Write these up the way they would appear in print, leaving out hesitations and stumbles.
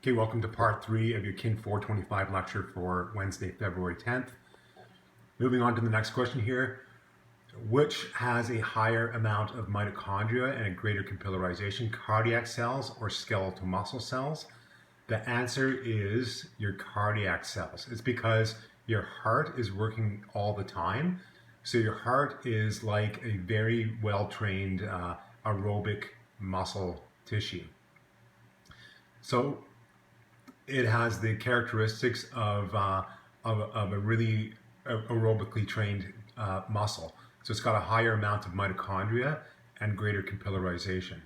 Okay, welcome to part 3 of your KIN 425 lecture for Wednesday, February 10th. Moving on to the next question here. Which has a higher amount of mitochondria and a greater capillarization, cardiac cells or skeletal muscle cells? The answer is your cardiac cells. It's because your heart is working all the time. So your heart is like a very well-trained aerobic muscle tissue. So it has the characteristics of a really aerobically trained muscle. So it's got a higher amount of mitochondria and greater capillarization.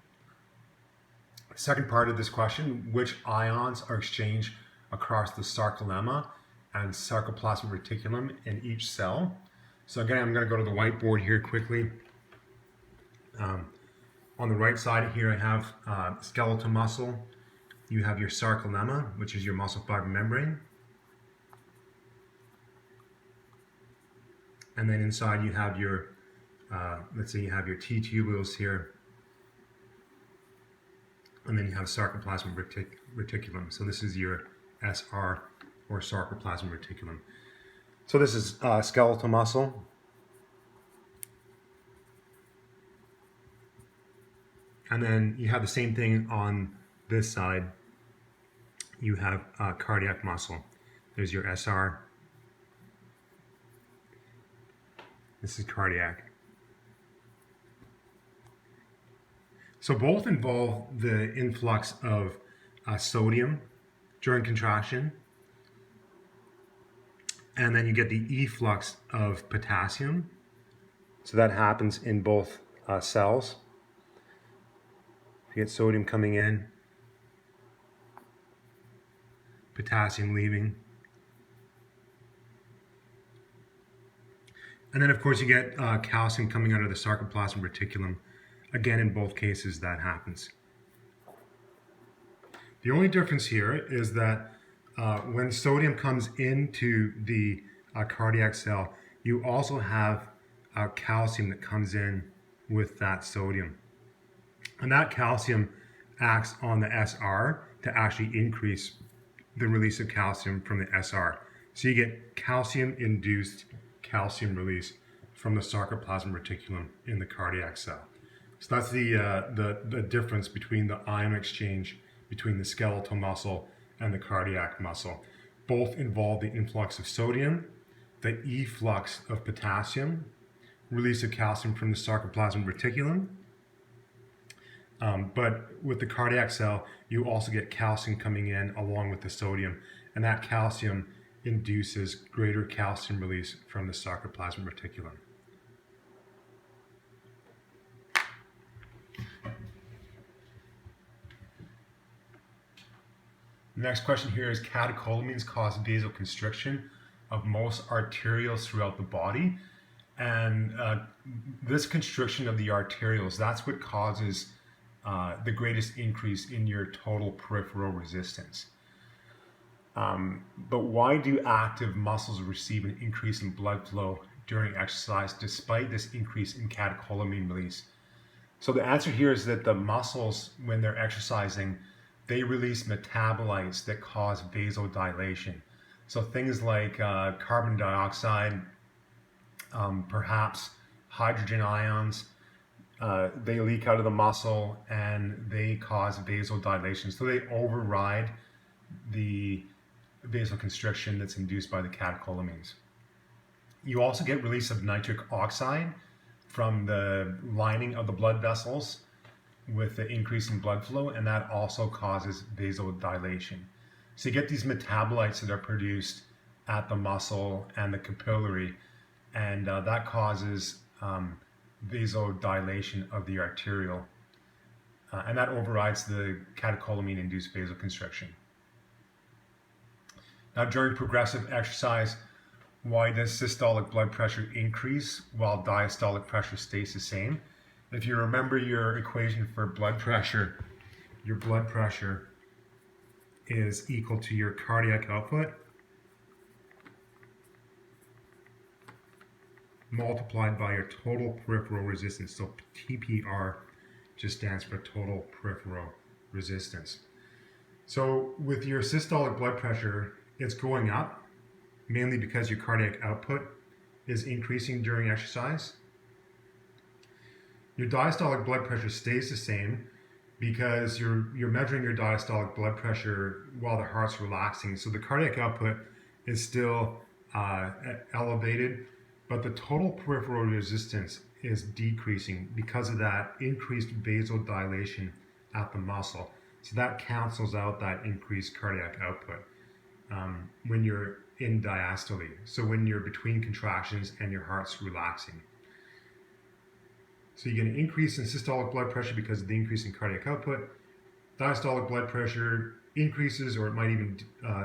Second part of this question, which ions are exchanged across the sarcolemma and sarcoplasmic reticulum in each cell? So again, I'm going to go to the whiteboard here quickly. On the right side here, I have skeletal muscle. You have your sarcolemma, which is your muscle fiber membrane. And then inside you have your, let's say you have your T tubules here. And then you have sarcoplasmic reticulum. So this is your SR, or sarcoplasmic reticulum. So this is skeletal muscle. And then you have the same thing on this side. You have cardiac muscle. There's your SR. This is cardiac. So both involve the influx of sodium during contraction. And then you get the efflux of potassium. So that happens in both cells. You get sodium coming in, potassium leaving. And then of course you get calcium coming out of the sarcoplasmic reticulum. Again, in both cases that happens. The only difference here is that when sodium comes into the cardiac cell, you also have calcium that comes in with that sodium. And that calcium acts on the SR to actually increase the release of calcium from the SR. So you get calcium-induced calcium release from the sarcoplasmic reticulum in the cardiac cell. So that's the difference between the ion exchange between the skeletal muscle and the cardiac muscle. Both involve the influx of sodium, the efflux of potassium, release of calcium from the sarcoplasmic reticulum. But with the cardiac cell, you also get calcium coming in along with the sodium, and that calcium induces greater calcium release from the sarcoplasmic reticulum. The next question here is catecholamines cause vasoconstriction of most arterioles throughout the body. And this constriction of the arterioles, that's what causes the greatest increase in your total peripheral resistance. But why do active muscles receive an increase in blood flow during exercise despite this increase in catecholamine release? So the answer here is that the muscles, when they're exercising, they release metabolites that cause vasodilation. So things like carbon dioxide, perhaps hydrogen ions, they leak out of the muscle and they cause vasodilation. So they override the vasoconstriction that's induced by the catecholamines. You also get release of nitric oxide from the lining of the blood vessels with the increase in blood flow, and that also causes vasodilation. So you get these metabolites that are produced at the muscle and the capillary, and that causes vasodilation of the arteriole, and that overrides the catecholamine-induced vasoconstriction. Now, during progressive exercise, why does systolic blood pressure increase while diastolic pressure stays the same? If you remember your equation for blood pressure, your blood pressure is equal to your cardiac output multiplied by your total peripheral resistance. So TPR just stands for total peripheral resistance. So with your systolic blood pressure, it's going up mainly because your cardiac output is increasing during exercise. Your diastolic blood pressure stays the same because you're measuring your diastolic blood pressure while the heart's relaxing. So the cardiac output is still elevated, but the total peripheral resistance is decreasing because of that increased vasodilation at the muscle. So that cancels out that increased cardiac output when you're in diastole. So when you're between contractions and your heart's relaxing. So you get an increase in systolic blood pressure because of the increase in cardiac output. Diastolic blood pressure increases, or it might even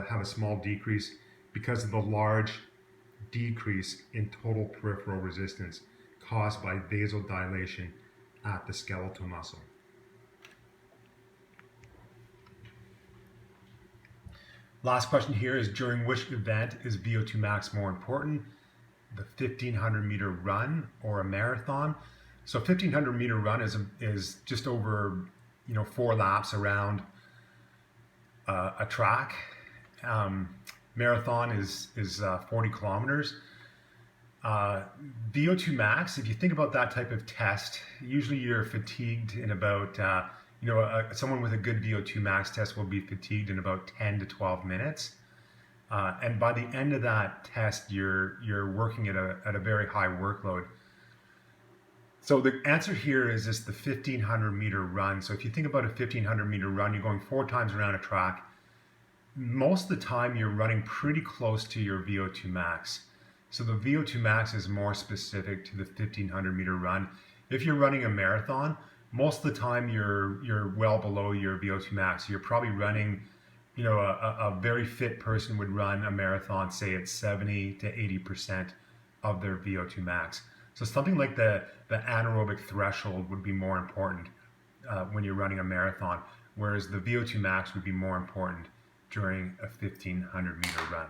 have a small decrease because of the large decrease in total peripheral resistance caused by vasodilation at the skeletal muscle. Last question here is, during which event is VO2 max more important? The 1500 meter run or a marathon? So 1500 meter run is just over 4 laps around a track. Marathon is 40 kilometers. VO2 max, if you think about that type of test, usually you're fatigued in about someone with a good VO2 max test will be fatigued in about 10 to 12 minutes. And by the end of that test, you're working at a very high workload. So the answer here is just the 1500 meter run. So if you think about a 1500 meter run, you're going 4 times around a track. Most of the time you're running pretty close to your VO2 max. So the VO2 max is more specific to the 1500 meter run. If you're running a marathon, most of the time you're well below your VO2 max. You're probably running, a very fit person would run a marathon, say at 70 to 80% of their VO2 max. So something like the anaerobic threshold would be more important when you're running a marathon, whereas the VO2 max would be more important during a 1500 meter run.